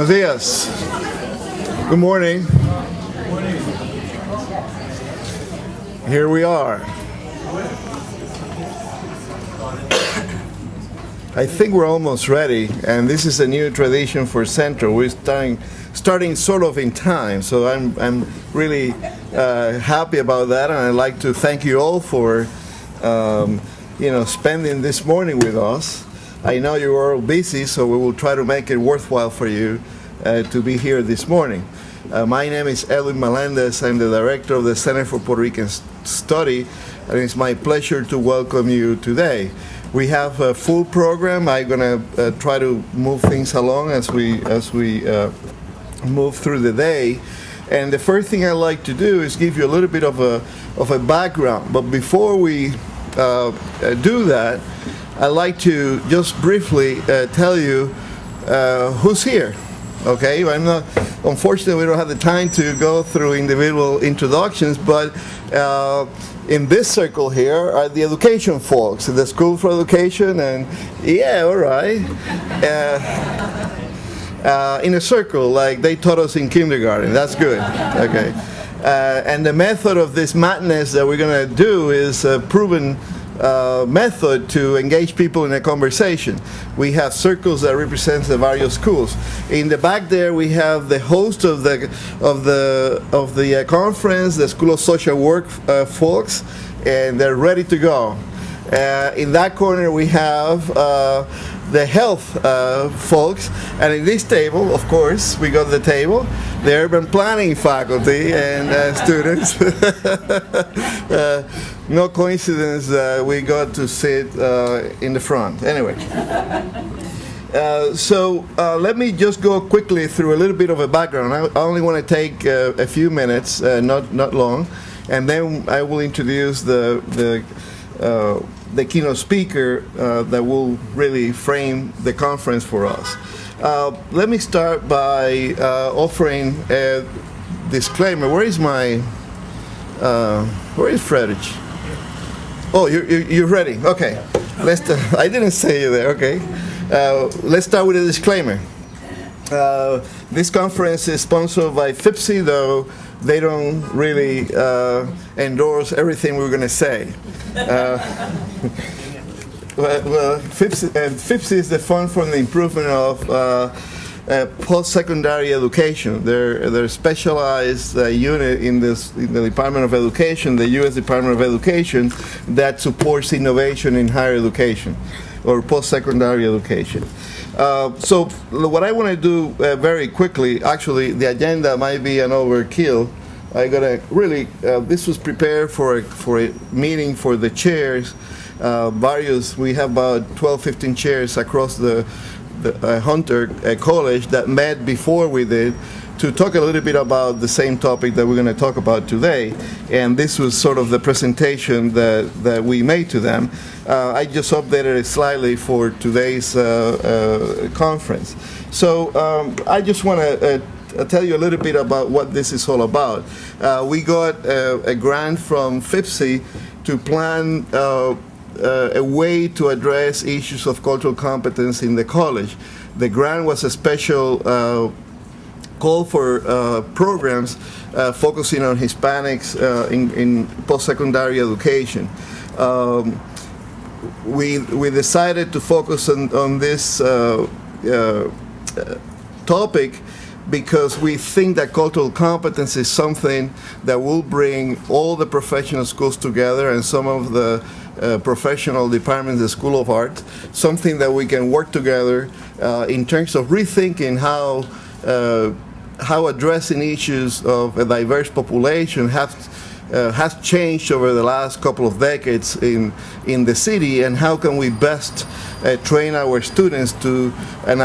Buenos días. Good morning. Here we are. I think we're almost ready, and this is a new tradition for Central. We're starting sort of in time, so I'm really happy about that, and I'd like to thank you all for spending this morning with us. I know you are all busy, so we will try to make it worthwhile for you to be here this morning. My name is Edwin Melendez. I'm the director of the Center for Puerto Rican Study, and it's my pleasure to welcome you today. We have a full program. I'm going to try to move things along as we move through the day. And the first thing I'd like to do is give you a little bit of a background. But before we do that, I'd like to just briefly tell you who's here. Okay, unfortunately, we don't have the time to go through individual introductions, but in this circle here are the education folks, the School for Education, and yeah, all right. In a circle, like they taught us in kindergarten. That's good. Okay. And the method of this madness that we're going to do is a proven method to engage people in a conversation. We have circles that represent the various schools. In the back there, we have the host of the conference, the School of Social Work folks, and they're ready to go. In that corner, we have the health folks, and in this table, of course, we got the table, the urban planning faculty and students. No coincidence we got to sit in the front. Anyway, so let me just go quickly through a little bit of a background. I only want to take a few minutes, not long, and then I will introduce the keynote speaker that will really frame the conference for us. Let me start by offering a disclaimer. Where is Frederick? Oh, you're ready. Okay. I didn't say you there. Okay. Let's start with a disclaimer. This conference is sponsored by FIPSI, though they don't really endorse everything we're going to say. FIPSI is the Fund for the Improvement of Post-Secondary Education. They're a specialized unit in the Department of Education, the U.S. Department of Education, that supports innovation in higher education or post-secondary education. So what I want to do very quickly, actually the agenda might be an overkill. I gotta really, this was prepared for a meeting for the chairs. We have about 12, 15 chairs across the Hunter College that met before we did to talk a little bit about the same topic that we're going to talk about today. And this was sort of the presentation that we made to them. I just updated it slightly for today's conference. So I just want to tell you a little bit about what this is all about. We got a grant from FIPSI to plan a way to address issues of cultural competence in the college. The grant was a special call for programs focusing on Hispanics in post-secondary education. We decided to focus on this topic because we think that cultural competence is something that will bring all the professional schools together and some of the professional departments, the School of Art, something that we can work together in terms of rethinking how addressing issues of a diverse population has changed over the last couple of decades in the city, and how can we best train our students to, and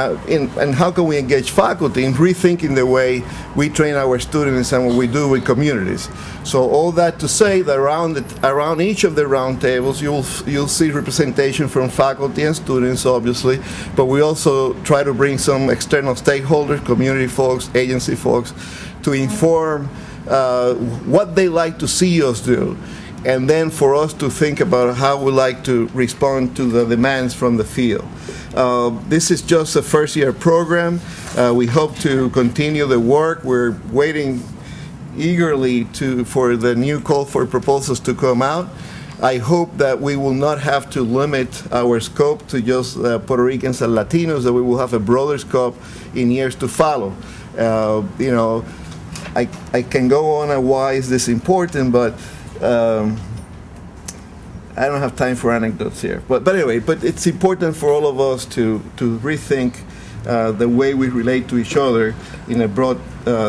how can we engage faculty in rethinking the way we train our students and what we do with communities. So all that to say that around each of the round tables you'll see representation from faculty and students, obviously, but we also try to bring some external stakeholders, community folks, agency folks, to inform what they like to see us do. and then for us to think about how we like to respond to the demands from the field. This is just a first-year program. We hope to continue the work. We're waiting eagerly for the new call for proposals to come out. I hope that we will not have to limit our scope to just Puerto Ricans and Latinos, that we will have a broader scope in years to follow. You know, I can go on and why is this important, but I don't have time for anecdotes here. But anyway, but it's important for all of us to rethink the way we relate to each other in a broad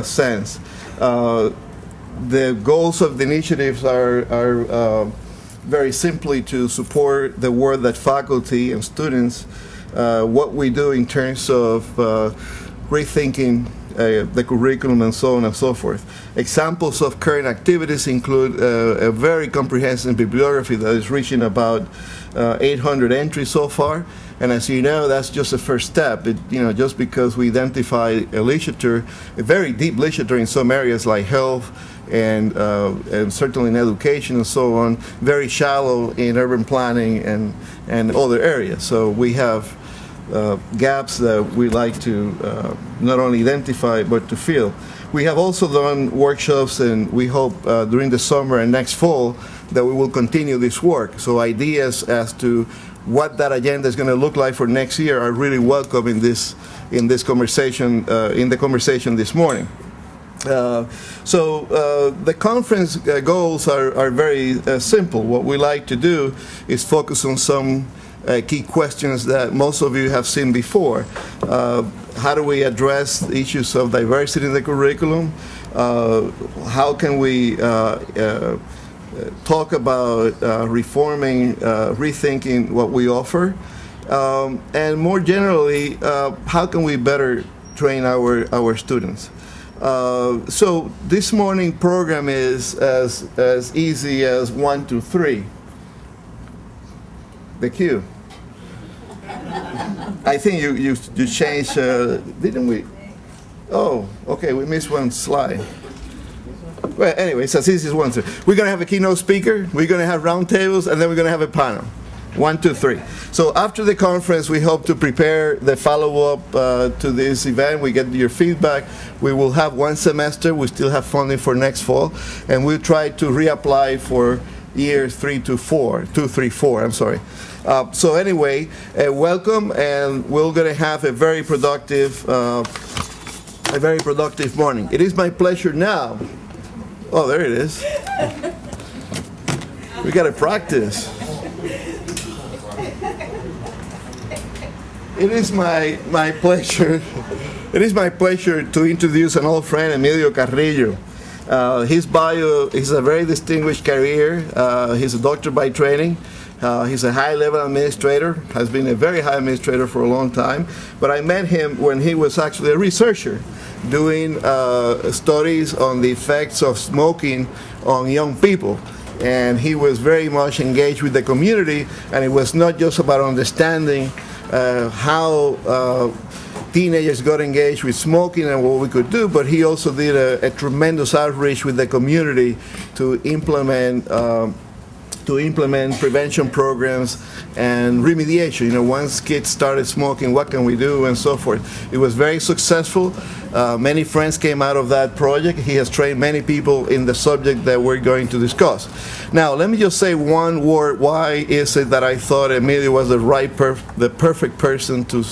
sense. The goals of the initiatives are very simply to support the work that faculty and students, what we do in terms of rethinking the curriculum and so on and so forth. Examples of current activities include a very comprehensive bibliography that is reaching about 800 entries so far. And as you know, that's just a first step. Just because we identify a literature, a very deep literature in some areas like health and certainly in education and so on, very shallow in urban planning and other areas. So we have gaps that we like to not only identify but to fill. We have also done workshops, and we hope during the summer and next fall that we will continue this work. So ideas as to what that agenda is going to look like for next year are really welcome in this conversation, in the conversation this morning. So the conference goals are very simple. What we like to do is focus on some key questions that most of you have seen before. How do we address the issues of diversity in the curriculum? How can we talk about reforming, rethinking what we offer? And more generally, how can we better train our students? So this morning program is as easy as 1, 2, 3. The cue. I think you changed, didn't we? Oh, okay, we missed one slide. Well, anyway, it's as easy as 1, 2. We're going to have a keynote speaker, we're going to have roundtables, and then we're going to have a panel. 1, 2, 3. So after the conference, we hope to prepare the follow-up to this event. We get your feedback. We will have 1 semester. We still have funding for next fall, and we'll try to reapply for years 3 to 4, 2, 3, 4. I'm sorry. So anyway, welcome, and we're going to have a very productive morning. It is my pleasure now. Oh, there it is. We got to practice. It is my pleasure. It is my pleasure to introduce an old friend, Emilio Colegio. His bio is a very distinguished career. He's a doctor by training. He's a high-level administrator, has been a very high administrator for a long time. But I met him when he was actually a researcher doing studies on the effects of smoking on young people. And he was very much engaged with the community, and it was not just about understanding how teenagers got engaged with smoking and what we could do, but he also did a tremendous outreach with the community to implement prevention programs and remediation. Once kids started smoking, what can we do, and so forth. It was very successful. Many friends came out of that project. He has trained many people in the subject that we're going to discuss. Now, let me just say one word. Why is it that I thought Emilio was the perfect person to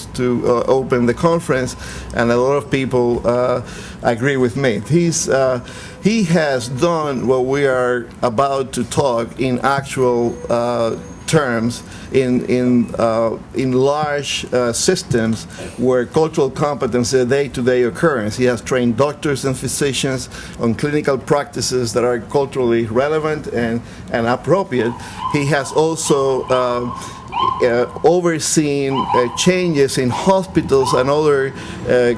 open the conference, and a lot of people agree with me. He has done what we are about to talk in actual terms in large systems where cultural competence is a day-to-day occurrence. He has trained doctors and physicians on clinical practices that are culturally relevant and appropriate. He has also overseeing changes in hospitals and other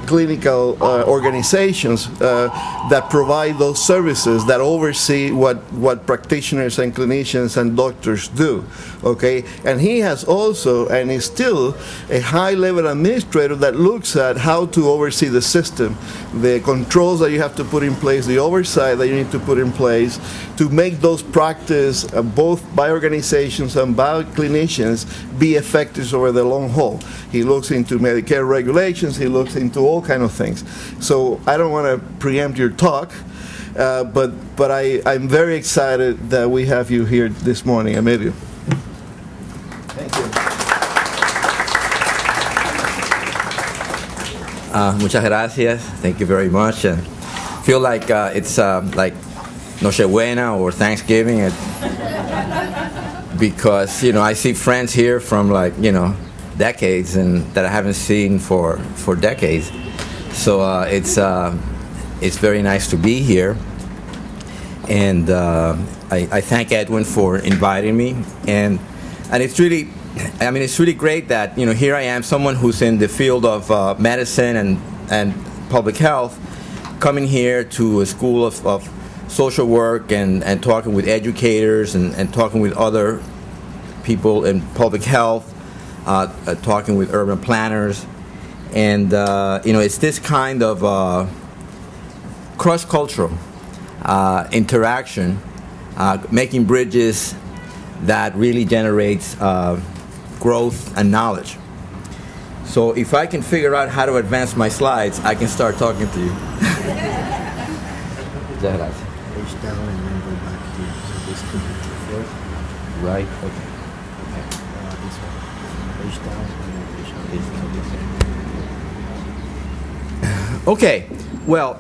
clinical organizations that provide those services, that oversee what practitioners and clinicians and doctors do. Okay, and he has also, and is still, a high-level administrator that looks at how to oversee the system, the controls that you have to put in place, the oversight that you need to put in place to make those practice, both by organizations and by clinicians, be effective over the long haul. He looks into Medicare regulations, he looks into all kinds of things. So I don't want to preempt your talk, but I'm very excited that we have you here this morning, Emilio. Thank you. Muchas gracias. Thank you very much. I feel like it's like Nochebuena or Thanksgiving, because I see friends here from decades and that I haven't seen for decades. So it's very nice to be here, and I thank Edwin for inviting me, and it's really. It's really great that here I am, someone who's in the field of medicine and public health, coming here to a school of social work and talking with educators and talking with other people in public health, talking with urban planners, and it's this kind of cross-cultural interaction, making bridges that really generates growth and knowledge. So if I can figure out how to advance my slides, I can start talking to you. Page down and then go back to this computer. Right, okay. This one. Page down and then page down. Okay, well,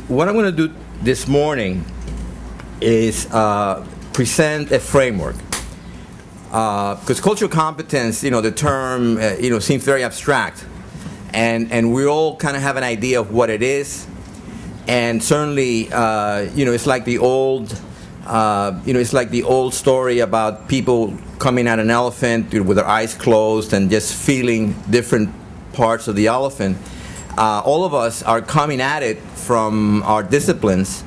what I'm going to do this morning is present a framework. Because cultural competence, the term, seems very abstract, and we all kind of have an idea of what it is, and certainly, it's like the old, story about people coming at an elephant with their eyes closed and just feeling different parts of the elephant. All of us are coming at it from our disciplines,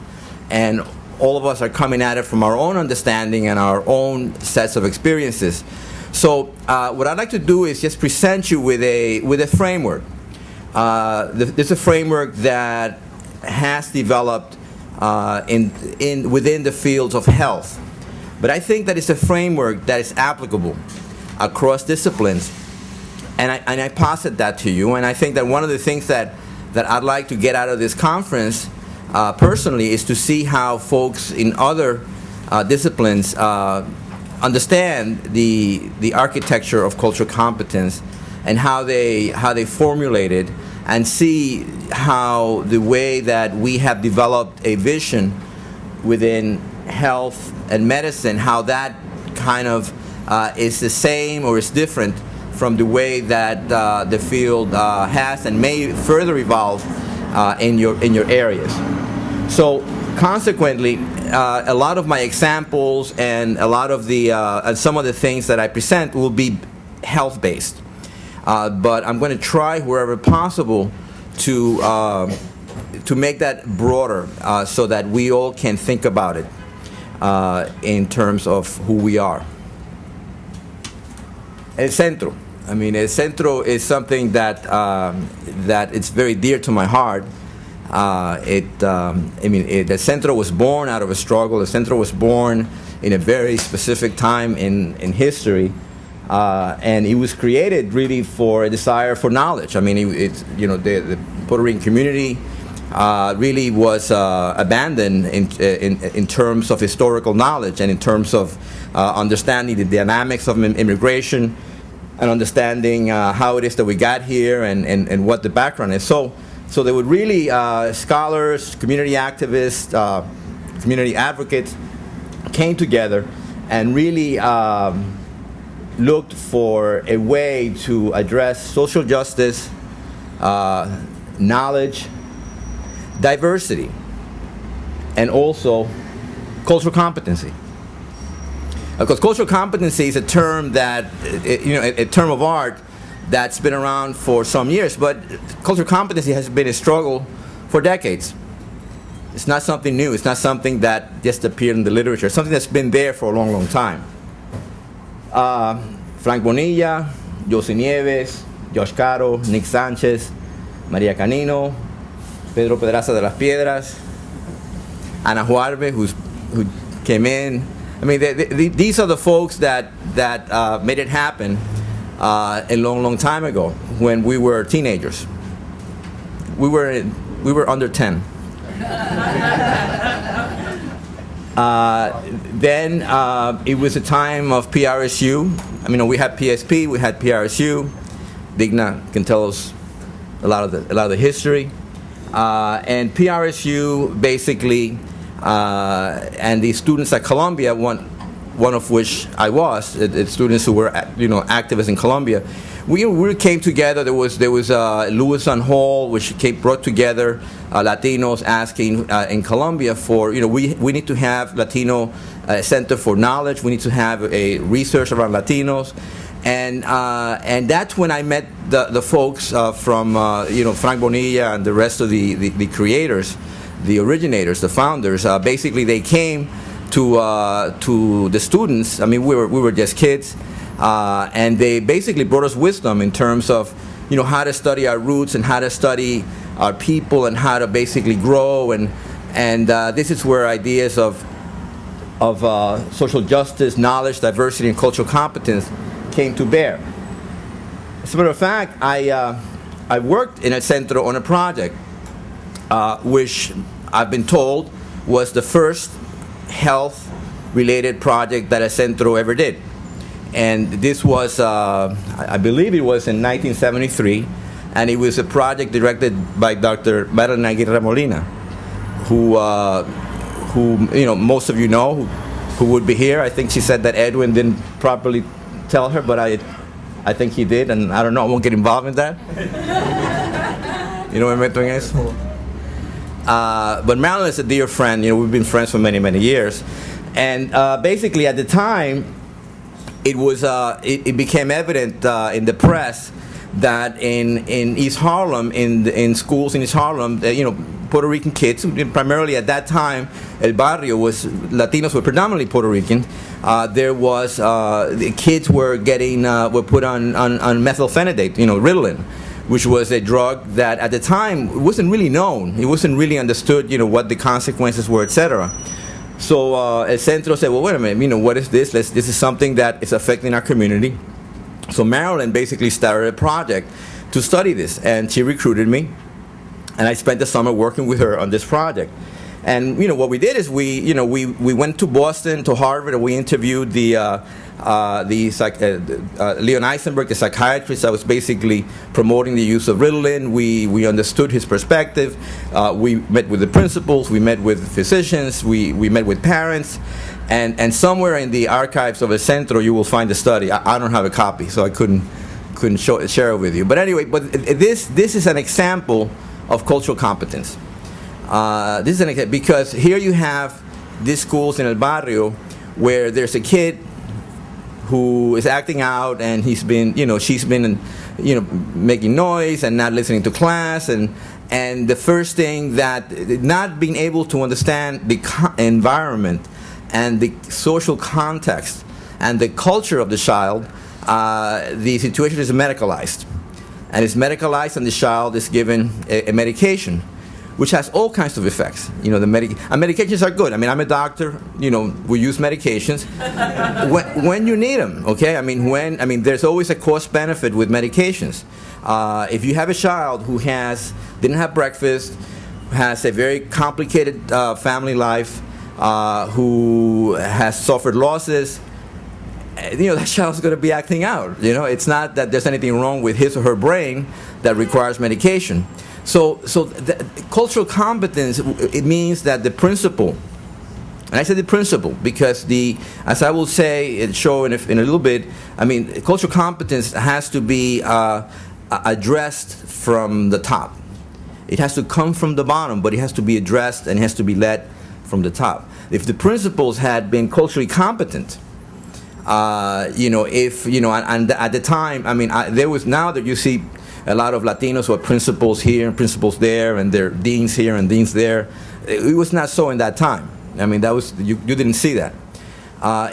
and all of us are coming at it from our own understanding and our own sets of experiences. So what I'd like to do is just present you with a framework. There's a framework that has developed within the fields of health. But I think that it's a framework that is applicable across disciplines. And I posit that to you. And I think that one of the things that I'd like to get out of this conference personally is to see how folks in other disciplines understand the architecture of cultural competence and how they formulate it, and see how the way that we have developed a vision within health and medicine, how that kind of is the same or is different from the way that the field has and may further evolve in your areas. So consequently, a lot of my examples and a lot of the and some of the things that I present will be health-based, but I'm going to try wherever possible to make that broader, so that we all can think about it in terms of who we are. El centro. El centro is something that it's very dear to my heart. The centro was born out of a struggle. The centro was born in a very specific time in history, and it was created really for a desire for knowledge. The Puerto Rican community really was abandoned in terms of historical knowledge and in terms of understanding the dynamics of immigration and understanding how it is that we got here and what the background is. So there were really scholars, community activists, community advocates came together and really looked for a way to address social justice, knowledge, diversity, and also cultural competency. Because cultural competency is a term that, a term of art that's been around for some years, but cultural competency has been a struggle for decades. It's not something new. It's not something that just appeared in the literature. It's something that's been there for a long, long time. Frank Bonilla, José Nieves, Josh Caro, Nick Sanchez, María Canino, Pedro Pedraza de las Piedras, Ana Juarbe, who came in. I mean, these are the folks that made it happen a long, long time ago when we were teenagers. We were under 10. Then it was a time of PRSU. I mean, we had PSP, we had PRSU. Digna can tell us a lot of the history. And PRSU basically, and the students at Columbia, one of which I was, students who were activists in Columbia. We came together. There was Lewis on Hall, which brought together Latinos asking in Columbia for, we need to have Latino Center for Knowledge. We need to have a research around Latinos, and that's when I met the folks from Frank Bonilla and the rest of the creators, the originators, the founders. Basically, they came to the students. I mean, we were just kids. And they basically brought us wisdom in terms of, how to study our roots and how to study our people and how to basically grow. And this is where ideas of social justice, knowledge, diversity, and cultural competence came to bear. As a matter of fact, I worked in a centro on a project, which I've been told was the first health-related project that a centro ever did. And this was, I believe it was in 1973, and it was a project directed by Dr. Marilyn Aguirre Molina, who most of you know, who would be here. I think she said that Edwin didn't properly tell her, but I think he did, and I don't know, I won't get involved in that. You know what I'm doing is? But Marilyn is a dear friend. We've been friends for many, many years. And basically at the time, it became evident in the press that in East Harlem, in schools in East Harlem, Puerto Rican kids, primarily at that time, El Barrio was, Latinos were predominantly Puerto Rican. There was, the kids were put on methylphenidate, Ritalin, which was a drug that at the time wasn't really known. It wasn't really understood, what the consequences were, etc. So El Centro said, well, wait a minute, what is this? This is something that is affecting our community. So Marilyn basically started a project to study this, and she recruited me, and I spent the summer working with her on this project. And what we did is we went to Boston, to Harvard, and we interviewed Leon Eisenberg, the psychiatrist that was basically promoting the use of Ritalin. We understood his perspective. We met with the principals. We met with physicians. We met with parents. And somewhere in the archives of El Centro, you will find the study. I don't have a copy, so I couldn't share it with you. But anyway, this is an example of cultural competence. This is an example because here you have these schools in El Barrio where there's a kid who is acting out, and she's been making noise and not listening to class, and the first thing that, not being able to understand the environment and the social context and the culture of the child, the situation is medicalized. And it's medicalized, and the child is given a medication, which has all kinds of effects. And medications are good. I mean, I'm a doctor. We use medications when you need them. Okay. There's always a cost benefit with medications. If you have a child who didn't have breakfast, has a very complicated family life, who has suffered losses, that child's going to be acting out. It's not that there's anything wrong with his or her brain that requires medication. So the cultural competence, it means that the principle, and I say the principle because as I will say, show in a little bit, cultural competence has to be addressed from the top. It has to come from the bottom, but it has to be addressed and it has to be led from the top. If the principles had been culturally competent, If and at the time, I mean, there was, now that you see a lot of Latinos who are principals here and principals there, and they're deans here and deans there. It was not so in that time. I mean, that was you didn't see that.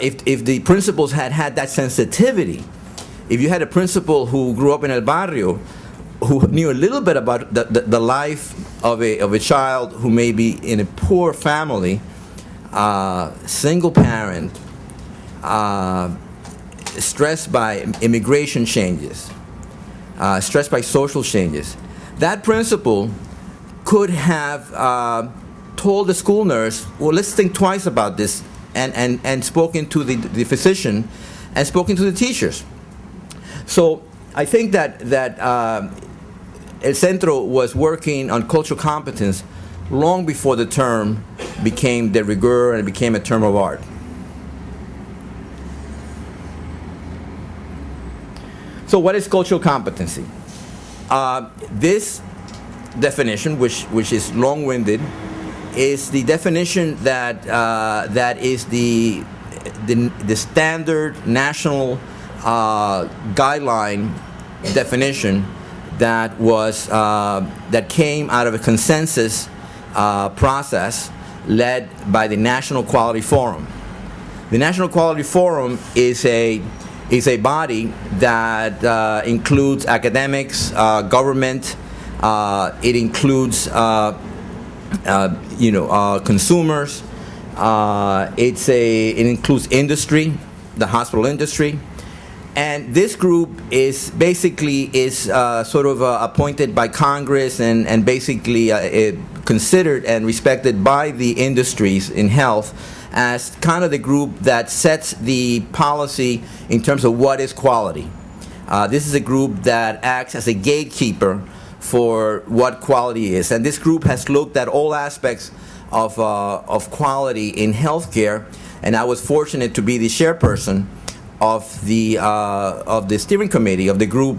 If the principals had that sensitivity, if you had a principal who grew up in El Barrio, who knew a little bit about the life of a child who may be in a poor family, single parent, stressed by immigration changes, stressed by social changes, that principal could have told the school nurse, well, let's think twice about this, and spoken to the physician and spoken to the teachers. So I think that El Centro was working on cultural competence long before the term became de rigueur and it became a term of art. So what is cultural competency? This definition, which is long-winded, is the definition that is the standard national guideline definition that was that came out of a consensus process led by the National Quality Forum. The National Quality Forum is a body that includes academics, government. It includes consumers. It includes industry, the hospital industry. And this group is basically sort of appointed by Congress and basically considered and respected by the industries in health as kind of the group that sets the policy in terms of what is quality. This is a group that acts as a gatekeeper for what quality is. And this group has looked at all aspects of quality in healthcare, and I was fortunate to be the chairperson of the steering committee of the group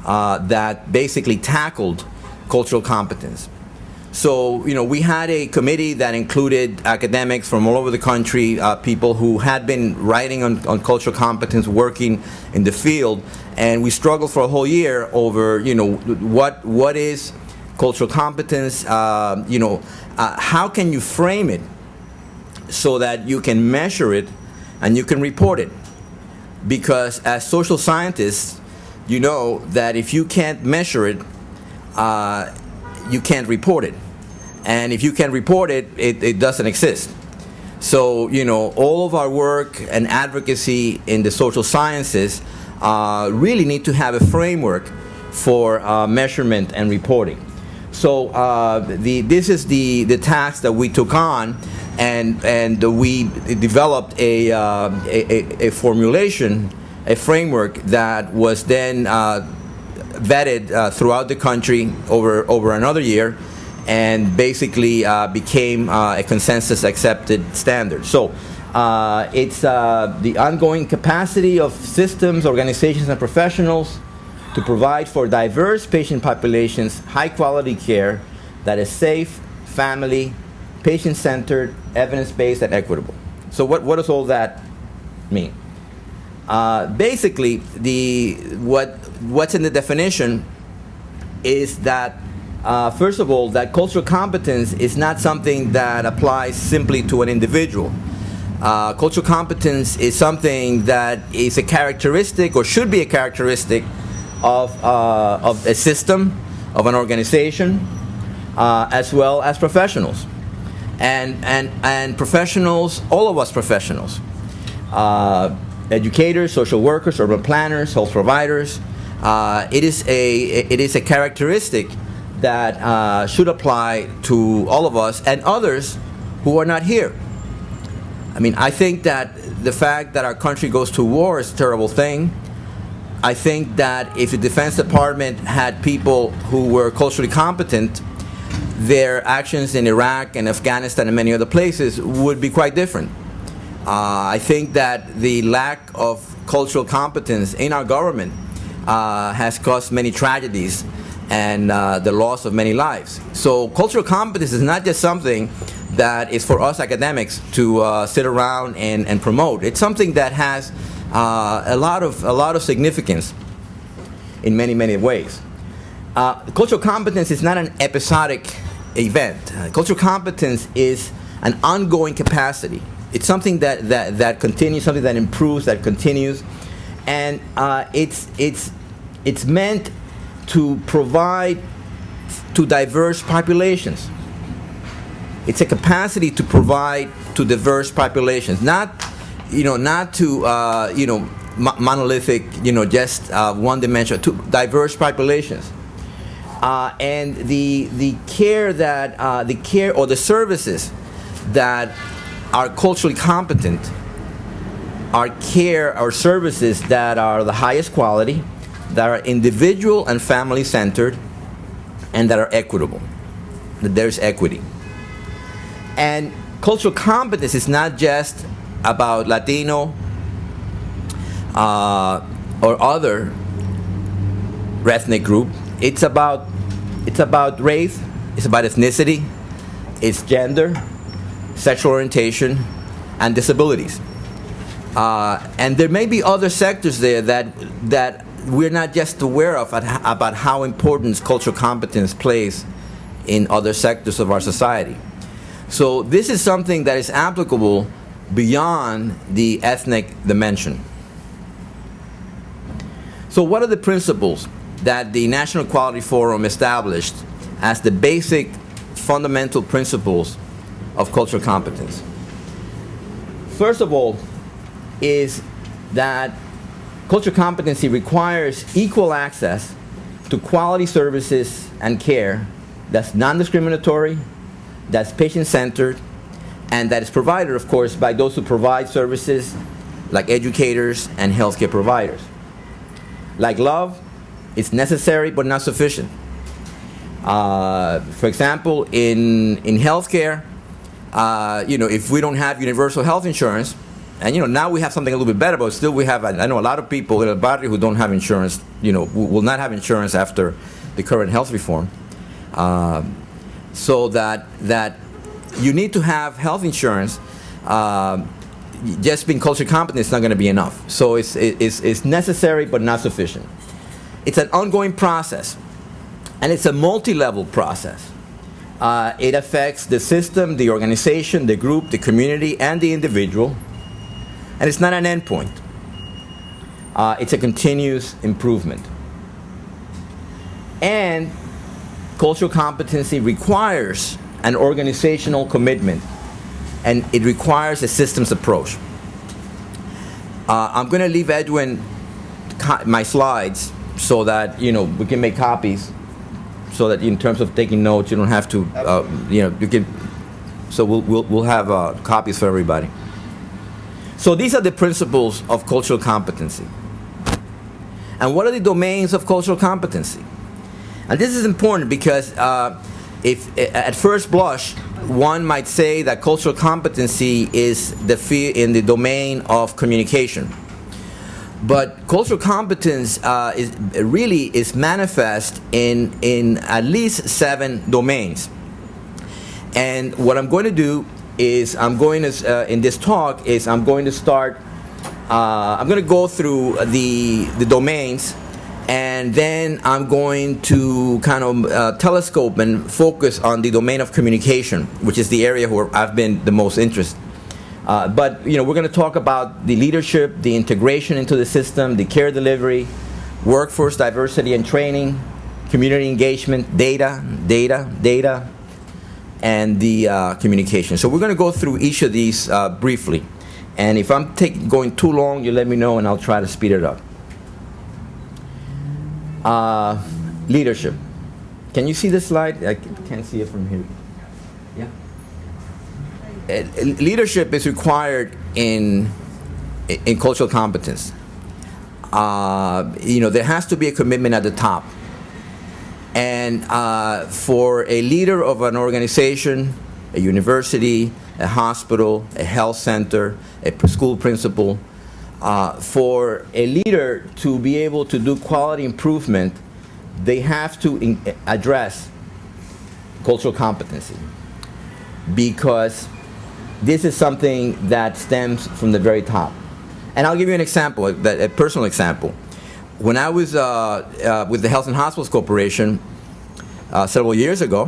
that basically tackled cultural competence. So, we had a committee that included academics from all over the country, people who had been writing on cultural competence, working in the field, and we struggled for a whole year over, what is cultural competence, how can you frame it so that you can measure it and you can report it? Because as social scientists, you know that if you can't measure it, you can't report it. And if you can't report it, it doesn't exist. So, all of our work and advocacy in the social sciences really need to have a framework for measurement and reporting. So this is the task that we took on, and we developed a formulation, a framework that was then vetted throughout the country over another year, and basically became a consensus accepted standard. So it's the ongoing capacity of systems, organizations, and professionals to provide for diverse patient populations high quality care that is safe, family, patient-centered, evidence-based, and equitable. So what does all that mean? Basically, what's in the definition is that first of all, that cultural competence is not something that applies simply to an individual. Cultural competence is something that is a characteristic, or should be a characteristic, of a system, of an organization, as well as professionals. And professionals, all of us professionals, educators, social workers, urban planners, health providers, it is a characteristic that should apply to all of us and others who are not here. I mean, I think that the fact that our country goes to war is a terrible thing. I think that if the Defense Department had people who were culturally competent, their actions in Iraq and Afghanistan and many other places would be quite different. I think that the lack of cultural competence in our government has caused many tragedies and the loss of many lives. So cultural competence is not just something that is for us academics to sit around and promote. It's something that has a lot of significance in many ways. Cultural competence is not an episodic event. Cultural competence is an ongoing capacity. It's something that continues, something that improves, that continues, and it's meant to provide to diverse populations. It's a capacity to provide to diverse populations, not to monolithic, just one dimension, to diverse populations. And the care or the services that are culturally competent are care or services that are the highest quality, that are individual and family centered, and that are equitable. That there's equity. And cultural competence is not just about Latino or other ethnic group. It's about race, it's about ethnicity, it's gender, sexual orientation, and disabilities. And there may be other sectors there that we're not just aware of about how important cultural competence plays in other sectors of our society. So this is something that is applicable beyond the ethnic dimension. So what are the principles that the National Equality Forum established as the basic fundamental principles of cultural competence? First of all is that cultural competency requires equal access to quality services and care that's non-discriminatory, that's patient-centered, and that is provided, of course, by those who provide services like educators and healthcare providers. Like love, it's necessary but not sufficient. For example, in healthcare, if we don't have universal health insurance, and now we have something a little bit better, but still we have, I know a lot of people in El Barrio who don't have insurance, will not have insurance after the current health reform. So that you need to have health insurance. Just being culturally competent is not going to be enough. So it's necessary but not sufficient. It's an ongoing process, and it's a multi-level process. It affects the system, the organization, the group, the community, and the individual. And it's not an endpoint. It's a continuous improvement. And cultural competency requires an organizational commitment, and it requires a systems approach. I'm going to leave Edwin my slides so that we can make copies, so that in terms of taking notes you don't have to you can. So we'll have copies for everybody. So these are the principles of cultural competency. And what are the domains of cultural competency? And this is important because if at first blush one might say that cultural competency is in the domain of communication. But cultural competence is manifest in at least 7 domains. And what I'm going to do is in this talk I'm going to start. I'm going to go through the domains, and then I'm going to kind of telescope and focus on the domain of communication, which is the area where I've been the most interested. But we're going to talk about the leadership, the integration into the system, the care delivery, workforce diversity and training, community engagement, data, and the communication. So we're going to go through each of these briefly. And if I'm going too long, you let me know and I'll try to speed it up. Leadership. Can you see this slide? I can't see it from here. Yeah. Leadership is required in cultural competence. There has to be a commitment at the top. And for a leader of an organization, a university, a hospital, a health center, a school principal, for a leader to be able to do quality improvement, they have to address cultural competency, because this is something that stems from the very top. And I'll give you an example, a personal example. When I was with the Health and Hospitals Corporation several years ago,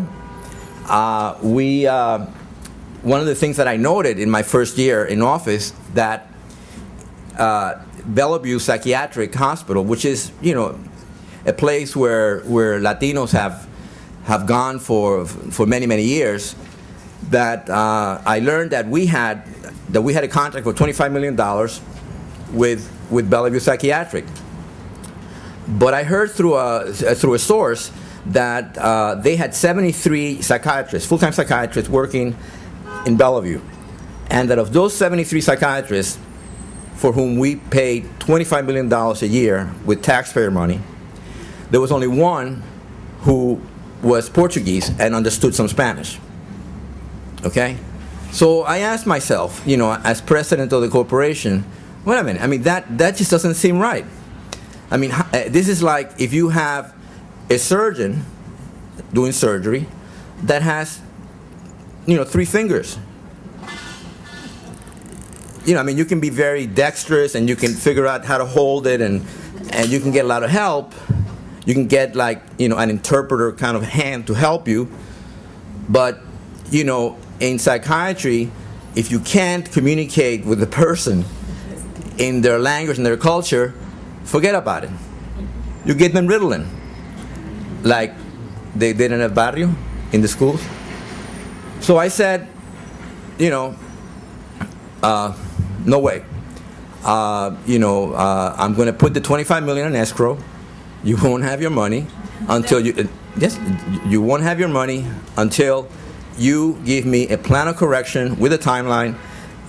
one of the things that I noted in my first year in office, that Bellevue Psychiatric Hospital, which is, you know, a place where Latinos have gone for many, many years, that I learned that we had a contract for $25 million with Bellevue Psychiatric. But I heard through a source that they had 73 psychiatrists, full-time psychiatrists working in Bellevue, and that of those 73 psychiatrists for whom we paid $25 million a year with taxpayer money, there was only one who was Portuguese and understood some Spanish. Okay? So I asked myself, you know, as president of the corporation, wait a minute, I mean, that just doesn't seem right. I mean, this is like if you have a surgeon doing surgery that has, you know, 3 fingers. You know, I mean, you can be very dexterous and you can figure out how to hold it, and you can get a lot of help. You can get, like, you know, an interpreter kind of hand to help you. But, you know, in psychiatry, if you can't communicate with the person in their language and their culture, forget about it. You get them Ritalin, like they did in El Barrio, in the schools. So I said, you know, no way. You know, I'm going to put the $25 million in escrow. You won't have your money until you, yes, you won't have your money until you give me a plan of correction with a timeline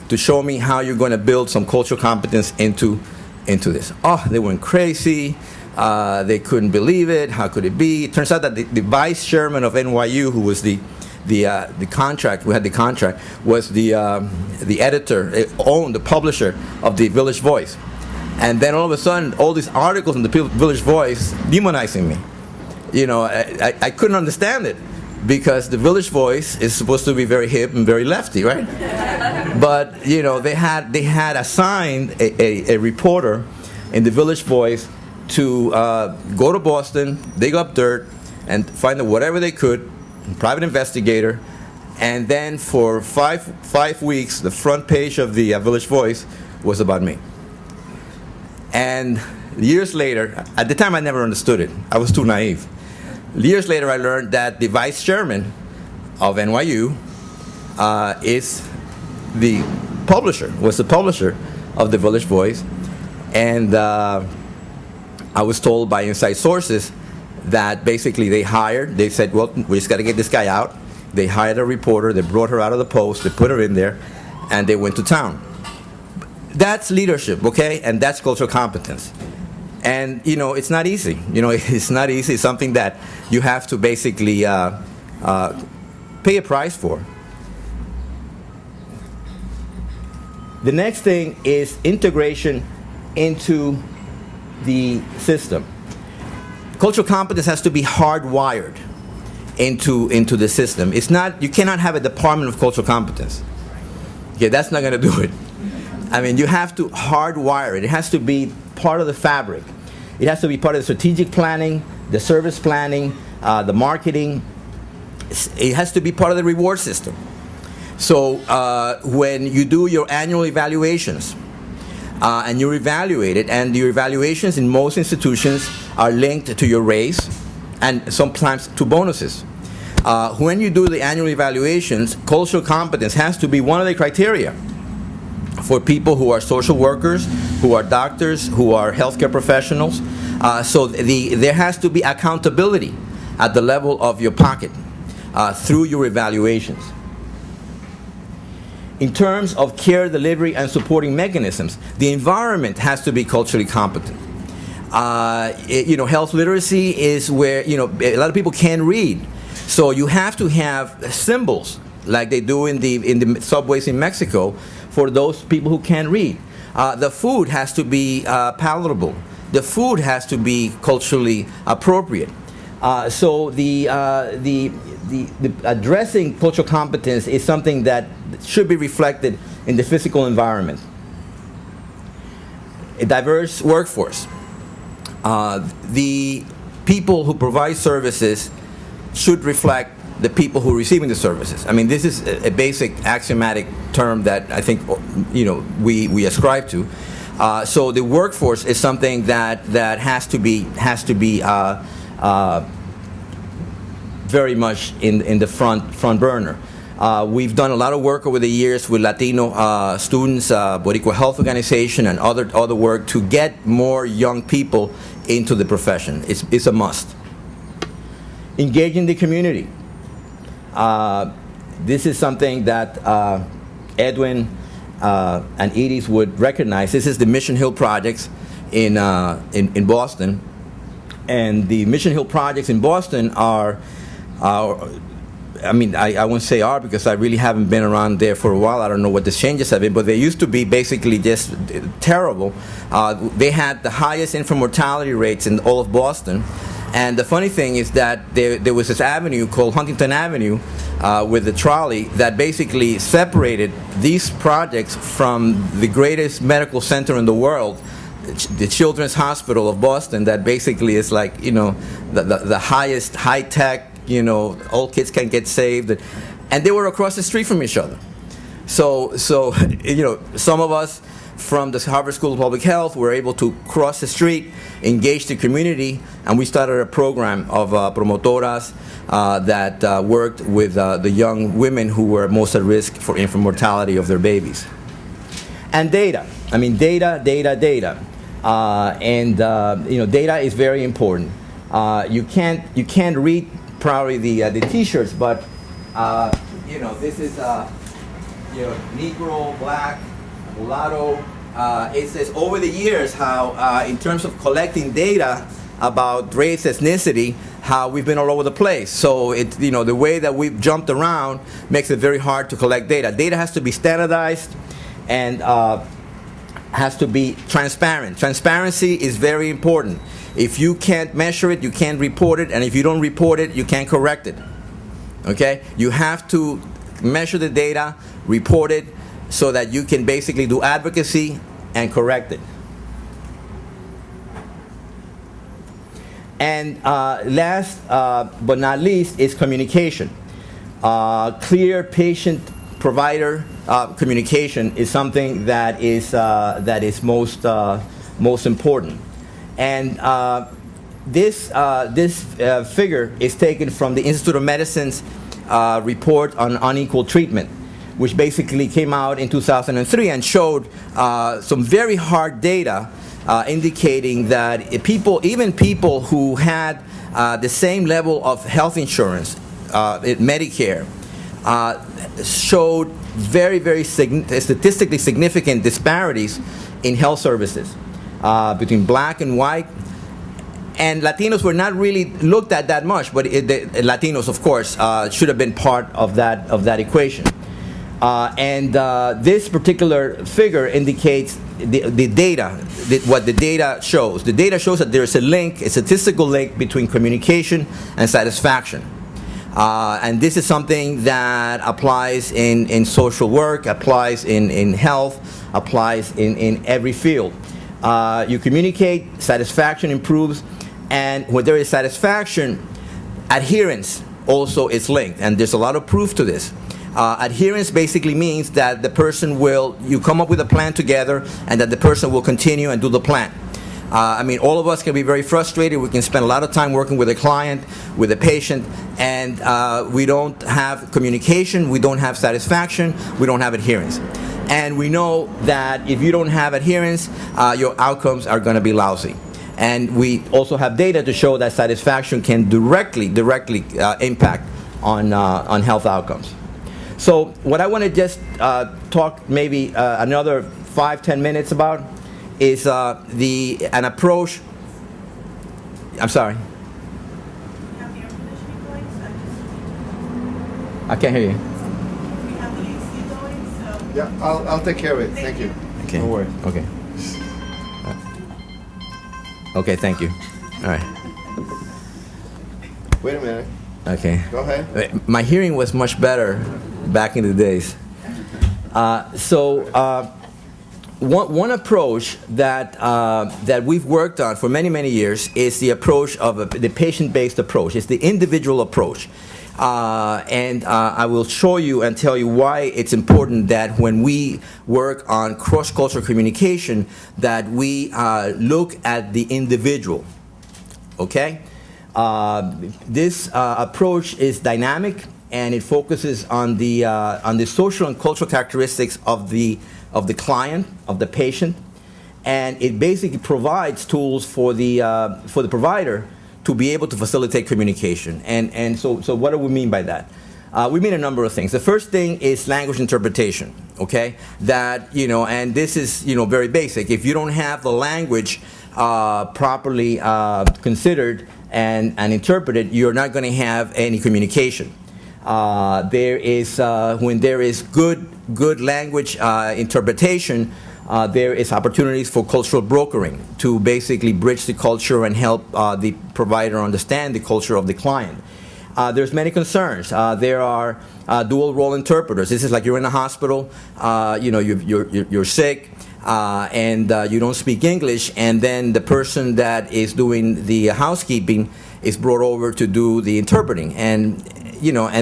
to show me how you're going to build some cultural competence into this. Oh, they went crazy. They couldn't believe it. How could it be? It turns out that the vice chairman of NYU, who was the contract, we had the contract, was the editor, owned the publisher of the Village Voice. And then all of a sudden, all these articles in the Village Voice demonizing me. You know, I couldn't understand it, because the Village Voice is supposed to be very hip and very lefty, right? But, you know, they had assigned a reporter in the Village Voice to go to Boston, dig up dirt, and find out whatever they could, private investigator, and then for five weeks, the front page of the Village Voice was about me. And years later, at the time I never understood it. I was too naive. Years later, I learned that the vice chairman of NYU is the publisher, was the publisher of the Village Voice, and I was told by inside sources that basically they said, well, we just got to get this guy out. They hired a reporter, they brought her out of the Post, they put her in there, and they went to town. That's leadership, okay? And that's cultural competence. And, you know, it's not easy. You know, it's not easy. It's something that you have to basically pay a price for. The next thing is integration into the system. Cultural competence has to be hardwired into the system. It's not, you cannot have a department of cultural competence. Okay, that's not going to do it. I mean, you have to hardwire it. It has to be part of the fabric. It has to be part of the strategic planning, the service planning, the marketing. It has to be part of the reward system. So when you do your annual evaluations, and you evaluate it, and your evaluations in most institutions are linked to your raise and sometimes to bonuses. When you do the annual evaluations, cultural competence has to be one of the criteria for people who are social workers, who are doctors, who are healthcare professionals. So there has to be accountability at the level of your pocket through your evaluations. In terms of care delivery and supporting mechanisms, the environment has to be culturally competent. You know, health literacy is where, you know, a lot of people can't read. So you have to have symbols like they do in the subways in Mexico for those people who can't read. The food has to be palatable. The food has to be culturally appropriate. So the addressing cultural competence is something that should be reflected in the physical environment. a diverse workforce. The people who provide services should reflect the people who are receiving the services. I mean, this is a basic axiomatic term that I think we ascribe to. So the workforce is something that has to be very much in the front burner. We've done a lot of work over the years with Latino students, Boricua Health Organization, and other work to get more young people into the profession. It's a must. Engaging the community. This is something that Edwin and Edith would recognize. This is the Mission Hill projects in Boston, and the Mission Hill projects in Boston are I mean, I won't say are because I really haven't been around there for a while. I don't know what the changes have been, but they used to be basically just terrible. They had the highest infant mortality rates in all of Boston. And the funny thing is that there was this avenue called Huntington Avenue with the trolley that basically separated these projects from the greatest medical center in the world, the Children's Hospital of Boston, that basically is like, the highest high-tech, all kids can get saved. And they were across the street from each other. So some of us from the Harvard School of Public Health were able to cross the street, engage the community, and we started a program of promotoras that worked with the young women who were most at risk for infant mortality of their babies. And data. I mean, data. Data is very important. You can't read probably the T-shirts, but this is Negro, Black, Mulatto. It says over the years how, in terms of collecting data about race, ethnicity, how we've been all over the place. So the way that we've jumped around makes it very hard to collect data. Data has to be standardized and has to be transparent. Transparency is very important. If you can't measure it, you can't report it, and if you don't report it, you can't correct it. Okay? You have to measure the data, report it, so that you can basically do advocacy and correct it. And last but not least is communication. Clear patient-provider communication is something that is most important. And this figure is taken from the Institute of Medicine's report on unequal treatment, which basically came out in 2003 and showed some very hard data indicating that even people who had the same level of health insurance, Medicare, showed very, very statistically significant disparities in health services between black and white. And Latinos were not really looked at that much, but Latinos, of course, should have been part of that equation. This particular figure indicates the data, what the data shows. The data shows that there is a statistical link between communication and satisfaction. And this is something that applies in social work, applies in health, applies in every field. You communicate, satisfaction improves, and when there is satisfaction, adherence also is linked, and there's a lot of proof to this. Adherence basically means that the person you come up with a plan together, and that the person will continue and do the plan. I mean, all of us can be very frustrated. We can spend a lot of time working with a client, with a patient, and we don't have communication, we don't have satisfaction, we don't have adherence. And we know that if you don't have adherence, your outcomes are going to be lousy. And we also have data to show that satisfaction can directly impact on health outcomes. So what I want to just talk maybe another 5-10 minutes about is an approach. I'm sorry. I can't hear you. Yeah, I'll take care of it. Thank you. Okay. No worries. Okay. Okay, thank you. All right. Wait a minute. Okay. Go ahead. My hearing was much better back in the days. one approach that that we've worked on for many years is the approach of the patient-based approach. It's the individual approach, and I will show you and tell you why it's important that when we work on cross-cultural communication, that we look at the individual. Okay, this approach is dynamic, and it focuses on the social and cultural characteristics of the client, of the patient, and it basically provides tools for the provider to be able to facilitate communication. And so what do we mean by that? We mean a number of things. The first thing is language interpretation. Okay, that and this is very basic. If you don't have the language properly considered and interpreted, you're not going to have any communication. There is when there is good language interpretation, there is opportunities for cultural brokering to basically bridge the culture and help the provider understand the culture of the client. There's many concerns. There are dual role interpreters. This is like you're in a hospital, you're sick, and you don't speak English, and then the person that is doing the housekeeping is brought over to do the interpreting, and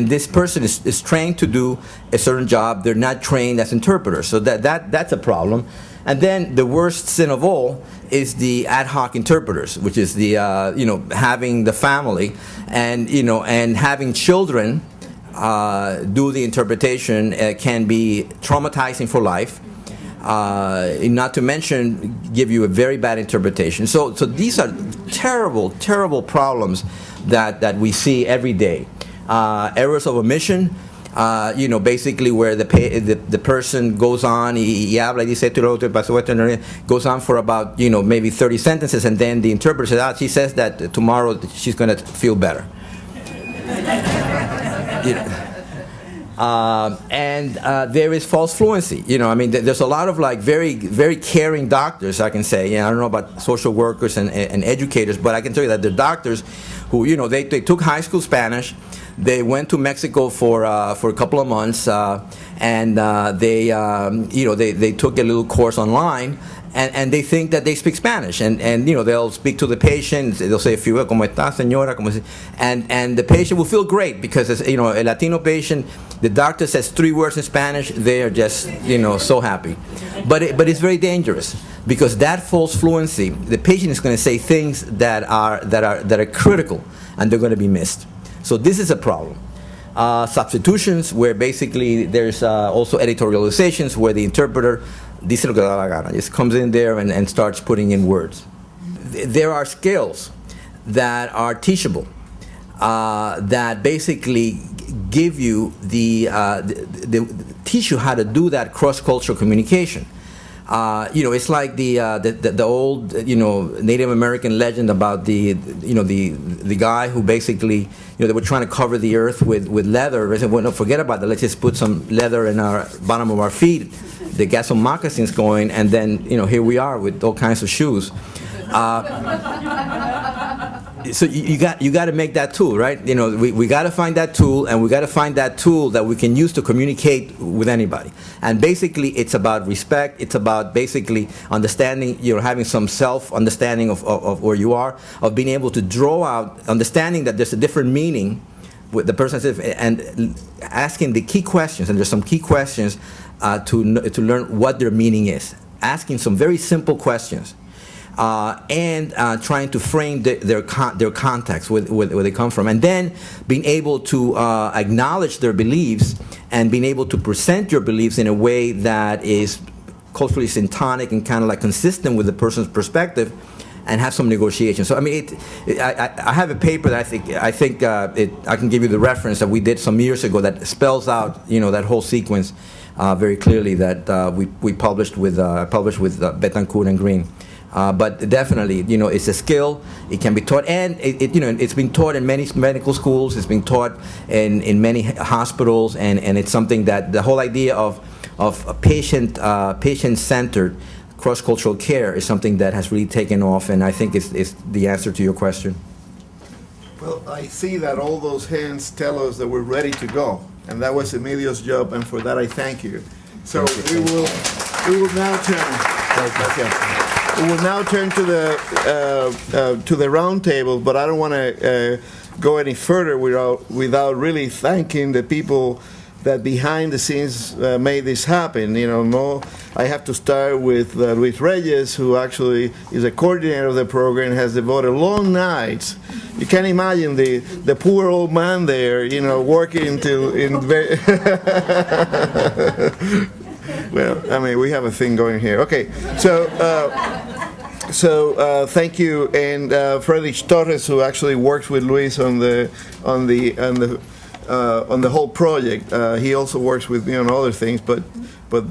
this person is trained to do a certain job. They're not trained as interpreters, so that's a problem. And then the worst sin of all is the ad hoc interpreters, which is the having the family and having children do the interpretation can be traumatizing for life. Not to mention give you a very bad interpretation. So these are terrible problems that we see every day. Errors of omission, basically where the person goes on, goes on for about maybe 30 sentences, and then the interpreter says, she says that tomorrow she's going to feel better. And there is false fluency. There's a lot of very caring doctors, I can say. I don't know about social workers and educators, but I can tell you that the doctors who, they took high school Spanish. They went to Mexico for a couple of months, and they took a little course online, and they think that they speak Spanish, and they'll speak to the patient. They'll say, "¿Cómo está, señora?" And the patient will feel great because a Latino patient, the doctor says 3 words in Spanish, they are just so happy, but it's very dangerous because that false fluency, the patient is going to say things that are critical, and they're going to be missed. So this is a problem. Substitutions, where basically there's also editorializations where the interpreter dice lo que da la gana, just comes in there and starts putting in words. There are skills that are teachable, that basically give you teach you how to do that cross-cultural communication. It's like the old Native American legend about the guy who basically they were trying to cover the earth with leather. They said, well, no, forget about that. Let's just put some leather in our bottom of our feet. They got some moccasins going, and then here we are with all kinds of shoes. So you got to make that tool, right? We got to find that tool, and we got to find that tool that we can use to communicate with anybody. And basically, it's about respect. It's about basically understanding, having some self-understanding of where you are, of being able to draw out, understanding that there's a different meaning with the person, and asking the key questions. And there's some key questions to learn what their meaning is. Asking some very simple questions. And trying to frame their context, where they come from, and then being able to acknowledge their beliefs and being able to present your beliefs in a way that is culturally syntonic and kind of like consistent with the person's perspective, and have some negotiation. So I have a paper that I think I can give you the reference that we did some years ago that spells out that whole sequence very clearly, that we published with Betancourt and Green. But definitely, it's a skill. It can be taught, and it's been taught in many medical schools. It's been taught in many hospitals, and it's something that the whole idea of a patient-centered cross-cultural care is something that has really taken off, and I think it's the answer to your question. Well, I see that all those hands tell us that we're ready to go, and that was Emilio's job, and for that I thank you. So we will. We will now turn to the round table, but I don't want to go any further without really thanking the people that behind the scenes made this happen. I have to start with Luis Reyes, who actually is a coordinator of the program, has devoted long nights. You can imagine the poor old man there, working well, I mean, we have a thing going here. Okay, so thank you, and Frederic Torres, who actually works with Luis on the whole project. He also works with me on other things, but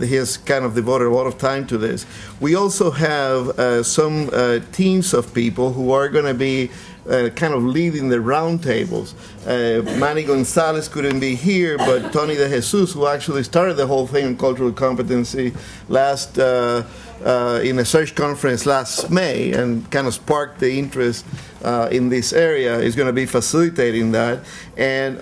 he has kind of devoted a lot of time to this. We also have some teams of people who are going to be kind of leading the roundtables. Manny Gonzalez couldn't be here, but Tony De Jesus, who actually started the whole thing on cultural competency last in a search conference last May and kind of sparked the interest in this area, is going to be facilitating that. And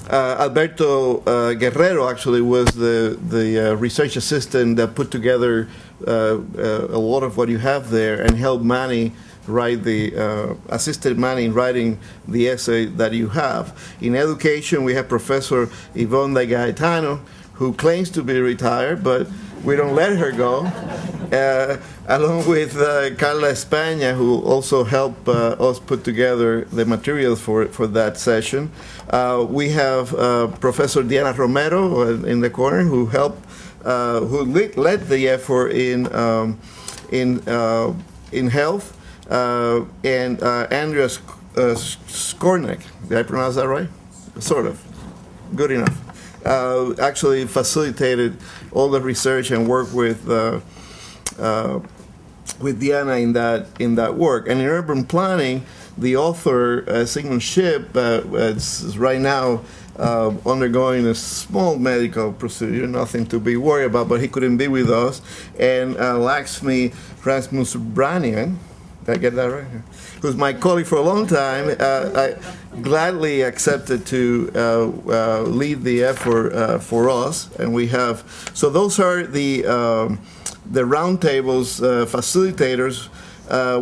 Alberto Guerrero actually was the research assistant that put together a lot of what you have there and helped Manny write assisted Manny in writing the essay that you have. In education, we have Professor Yvonne De Gaetano, who claims to be retired, but we don't let her go, along with Carla España, who also helped us put together the materials for that session. We have Professor Diana Romero in the corner, who helped, who led the effort in health, and Andrea Skornek. Did I pronounce that right? Sort of. Good enough. Actually facilitated all the research and worked with Diana in that work. And in urban planning, the author Sigmund Shipp is right now undergoing a small medical procedure, nothing to be worried about, but he couldn't be with us. And Lakshmi Rasmusbranian, did I get that right? Who's my colleague for a long time, I gladly accepted to lead the effort for us, and we have. So those are the roundtables facilitators.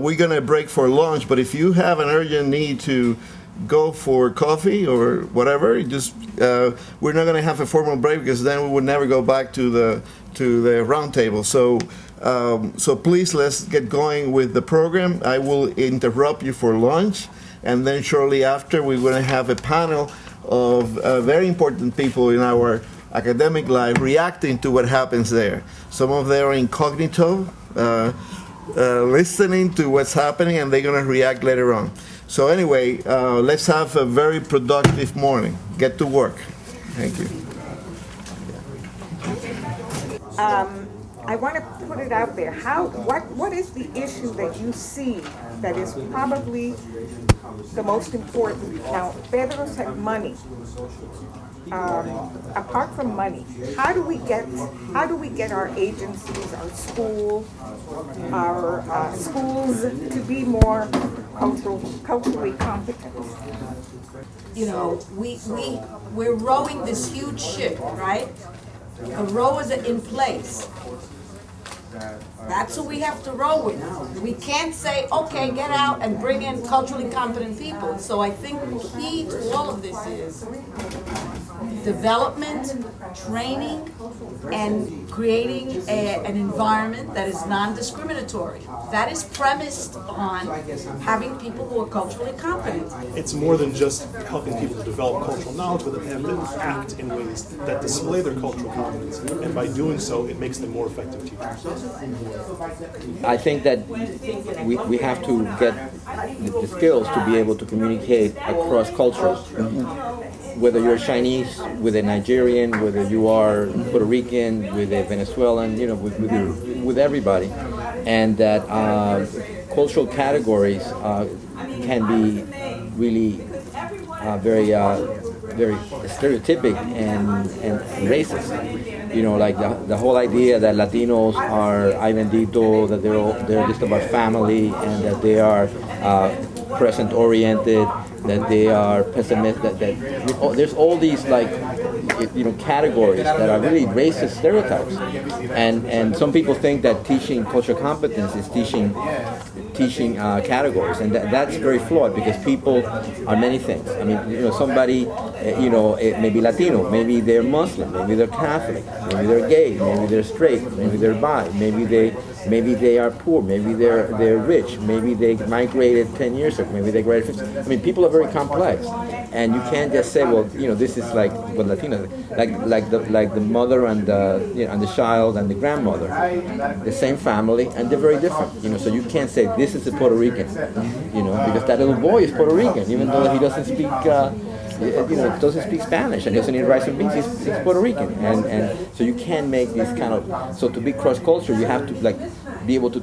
We're going to break for lunch, but if you have an urgent need to go for coffee or whatever, just we're not going to have a formal break because then we would never go back to the roundtable. So please, let's get going with the program. I will interrupt you for lunch, and then shortly after, we're going to have a panel of very important people in our academic life reacting to what happens there. Some of them are incognito, listening to what's happening, and they're going to react later on. So anyway, let's have a very productive morning. Get to work. Thank you. I want to put it out there. What is the issue that you see that is probably the most important? Now, Pedro's had money. Apart from money, how do we get our agencies, our schools to be more culturally competent? We're rowing this huge ship, right? The rowers are in place. That's who we have to row with. We can't say, okay, get out and bring in culturally competent people. So I think the key to all of this is development, training, and creating an environment that is non-discriminatory. That is premised on having people who are culturally competent. It's more than just helping people develop cultural knowledge, but that they have to act in ways that display their cultural competence, and by doing so, it makes them more effective teachers. I think that we have to get the skills to be able to communicate across cultures. Whether you're Chinese with a Nigerian, whether you are Puerto Rican with a Venezuelan, with everybody, and that cultural categories can be really very stereotypic and racist. Like the whole idea that Latinos are ay bendito, that they're just about family, and that they are present-oriented, that they are pessimistic, there's all these like categories that are really racist stereotypes, and some people think that teaching cultural competence is teaching categories, and that's very flawed because people are many things. I mean, somebody, maybe Latino, maybe they're Muslim, maybe they're Catholic, maybe they're gay, maybe they're straight, maybe they're bi, maybe they are poor, maybe they're rich, maybe they migrated 10 years ago, maybe they graduated 15. I mean, people are very complex, and you can't just say, well, this is like what Latinos, like the mother and the child and the grandmother, the same family, and they're very different. So you can't say this is a Puerto Rican, because that little boy is Puerto Rican, even though he doesn't speak. Doesn't speak Spanish and doesn't eat rice and beans. He's Puerto Rican, and so you can't make these kind of. So to be cross-cultural, you have to be able to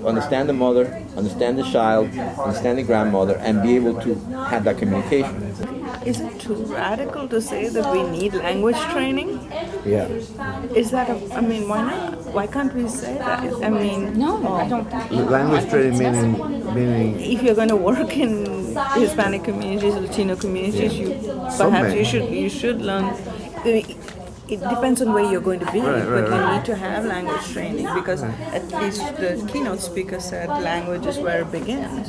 understand the mother, understand the child, understand the grandmother, and be able to have that communication. Is it too radical to say that we need language training? Yeah. Is that why not? Why can't we say that? I mean, No, I don't think. Language training meaning if you're going to work in Hispanic communities, Latino communities, perhaps you should learn. It depends on where you're going to be, but you need to have language training because at least the keynote speaker said language is where it begins.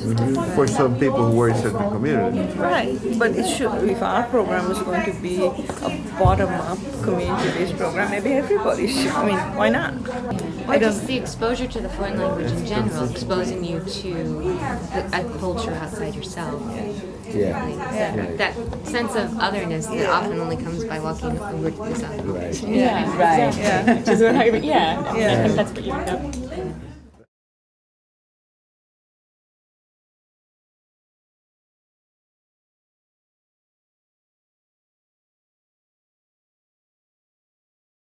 for some people who work in certain communities. Right, but it should. If our program is going to be a bottom-up community-based program, maybe everybody should. I mean, why not? Or just the exposure to the foreign language in general, exposing you to a culture outside yourself. That sense of otherness that often only comes by walking over to the side. Right. Yeah, right. Yeah. Which is what I think that's what you